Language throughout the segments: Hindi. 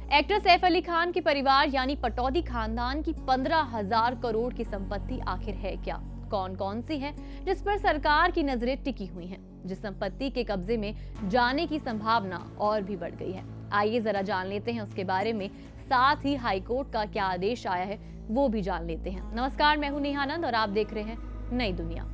एक्टर सैफ अली खान के परिवार यानी पटौदी खानदान की 15,000 करोड़ की संपत्ति आखिर है क्या? कौन कौन सी है जिस पर सरकार की नजरें टिकी हुई हैं, जिस संपत्ति के कब्जे में जाने की संभावना और भी बढ़ गई है? आइए जरा जान लेते हैं उसके बारे में। साथ ही हाईकोर्ट का क्या आदेश आया है वो भी जान लेते हैं। नमस्कार, मैं हूं नेहा आनंद और आप देख रहे हैं नई दुनिया।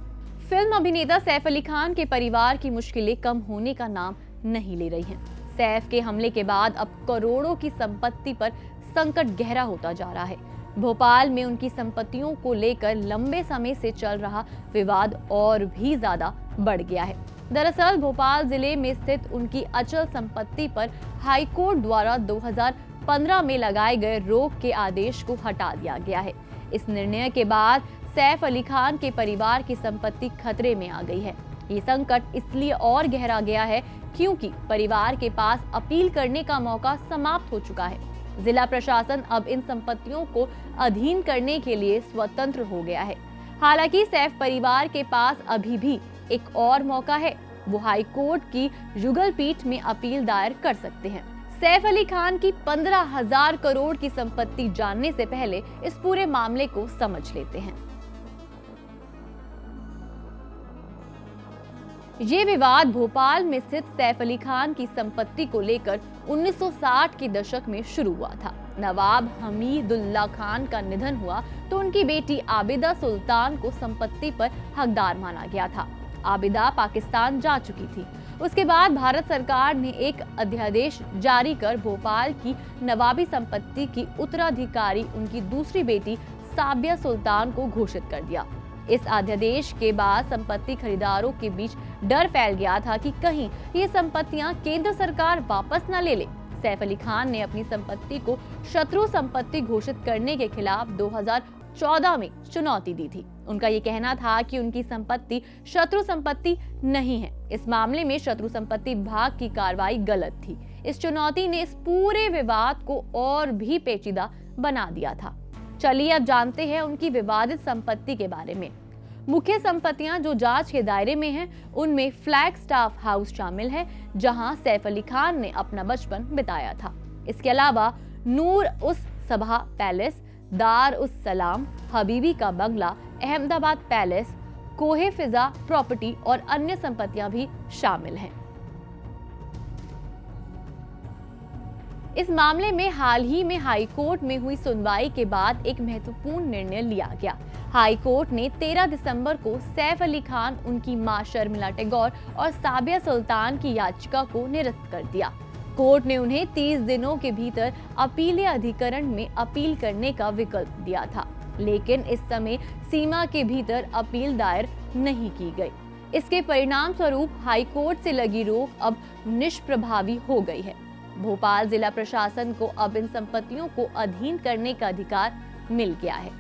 फिल्म अभिनेता सैफ अली खान के परिवार की मुश्किलें कम होने का नाम नहीं ले रही हैं। सैफ के हमले के बाद अब करोड़ों की संपत्ति पर संकट गहरा होता जा रहा है। भोपाल में उनकी संपत्तियों को लेकर लंबे समय से चल रहा विवाद और भी ज्यादा बढ़ गया है। दरअसल भोपाल जिले में स्थित उनकी अचल संपत्ति पर हाईकोर्ट द्वारा 2015 में लगाए गए रोक के आदेश को हटा दिया गया है। इस निर्णय के बाद सैफ अली खान के परिवार की संपत्ति खतरे में आ गई है। ये संकट इसलिए और गहरा गया है क्योंकि परिवार के पास अपील करने का मौका समाप्त हो चुका है। जिला प्रशासन अब इन संपत्तियों को अधीन करने के लिए स्वतंत्र हो गया है। हालांकि सैफ परिवार के पास अभी भी एक और मौका है, वो हाईकोर्ट की युगल पीठ में अपील दायर कर सकते हैं। सैफ अली खान की 15,000 करोड़ की संपत्ति जानने से पहले इस पूरे मामले को समझ लेते हैं। ये विवाद भोपाल में स्थित सैफ अली खान की संपत्ति को लेकर 1960 के दशक में शुरू हुआ था। नवाब हमीदुल्लाह खान का निधन हुआ तो उनकी बेटी आबिदा सुल्तान को संपत्ति पर हकदार माना गया था। आबिदा पाकिस्तान जा चुकी थी। उसके बाद भारत सरकार ने एक अध्यादेश जारी कर भोपाल की नवाबी संपत्ति की उत्तराधिकारी उनकी दूसरी बेटी साबिया सुल्तान को घोषित कर दिया। इस अध्यादेश के बाद संपत्ति खरीदारों के बीच डर फैल गया था कि कहीं ये संपत्तियां केंद्र सरकार वापस न ले ले। सैफ अली खान ने अपनी संपत्ति को शत्रु संपत्ति घोषित करने के खिलाफ 2014 में चुनौती दी थी। उनका ये कहना था कि उनकी संपत्ति शत्रु संपत्ति नहीं है। इस मामले में शत्रु संपत्ति विभाग की कार्रवाई गलत थी। इस चुनौती ने इस पूरे विवाद को और भी पेचीदा बना दिया था। चलिए अब जानते हैं उनकी विवादित संपत्ति के बारे में। मुख्य संपत्तियां जो जांच के दायरे में हैं, उनमें फ्लैग स्टाफ हाउस शामिल है, जहां सैफ अली खान ने अपना बचपन बिताया था। इसके अलावा नूर उस सभा पैलेस, दार उस सलाम, हबीबी का बंगला, अहमदाबाद पैलेस, कोहे फिजा प्रॉपर्टी और अन्य संपत्तियां भी शामिल हैं। इस मामले में हाल ही में हाईकोर्ट में हुई सुनवाई के बाद एक महत्वपूर्ण निर्णय लिया गया। हाईकोर्ट ने 13 दिसंबर को सैफ अली खान, उनकी मां शर्मिला टैगोर और साबिया सुल्तान की याचिका को निरस्त कर दिया। कोर्ट ने उन्हें 30 दिनों के भीतर अपीलीय अधिकरण में अपील करने का विकल्प दिया था, लेकिन इस समय सीमा के भीतर अपील दायर नहीं की गई। इसके परिणाम स्वरूप हाईकोर्ट से लगी रोक अब निष्प्रभावी हो गई है। भोपाल जिला प्रशासन को अब इन संपत्तियों को अधीन करने का अधिकार मिल गया है।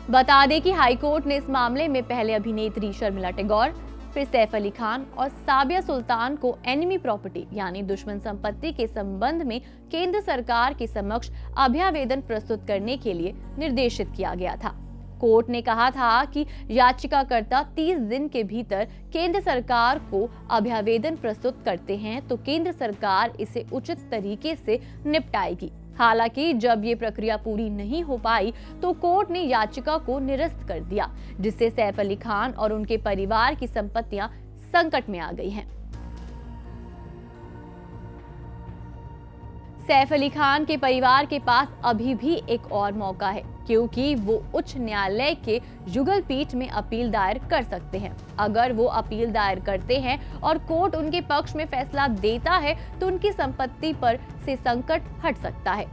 बता दें कि हाईकोर्ट ने इस मामले में पहले अभिनेत्री शर्मिला टैगोर, फिर सैफ अली खान और साबिया सुल्तान को एनिमी प्रॉपर्टी यानी दुश्मन संपत्ति के संबंध में केंद्र सरकार के समक्ष अभ्यावेदन प्रस्तुत करने के लिए निर्देशित किया गया था। कोर्ट ने कहा था कि याचिकाकर्ता 30 दिन के भीतर केंद्र सरकार को अभ्यावेदन प्रस्तुत करते हैं तो केंद्र सरकार इसे उचित तरीके से निपटाएगी। हालांकि जब ये प्रक्रिया पूरी नहीं हो पाई तो कोर्ट ने याचिका को निरस्त कर दिया, जिससे सैफ अली खान और उनके परिवार की संपत्तियां संकट में आ गई हैं। सैफ अली खान के परिवार के पास अभी भी एक और मौका है, क्योंकि वो उच्च न्यायालय के युगल पीठ में अपील दायर कर सकते हैं। अगर वो अपील दायर करते हैं और कोर्ट उनके पक्ष में फैसला देता है तो उनकी संपत्ति पर से संकट हट सकता है।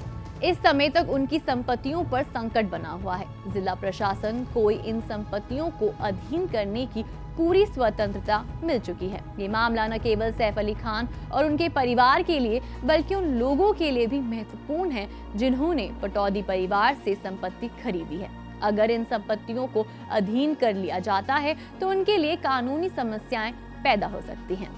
इस समय तक उनकी संपत्तियों पर संकट बना हुआ है। जिला प्रशासन को इन संपत्तियों को अधीन करने की पूरी स्वतंत्रता मिल चुकी है। ये मामला न केवल सैफ अली खान और उनके परिवार के लिए बल्कि उन लोगों के लिए भी महत्वपूर्ण है जिन्होंने पटौदी परिवार से संपत्ति खरीदी है। अगर इन संपत्तियों को अधीन कर लिया जाता है तो उनके लिए कानूनी समस्याएं पैदा हो सकती हैं।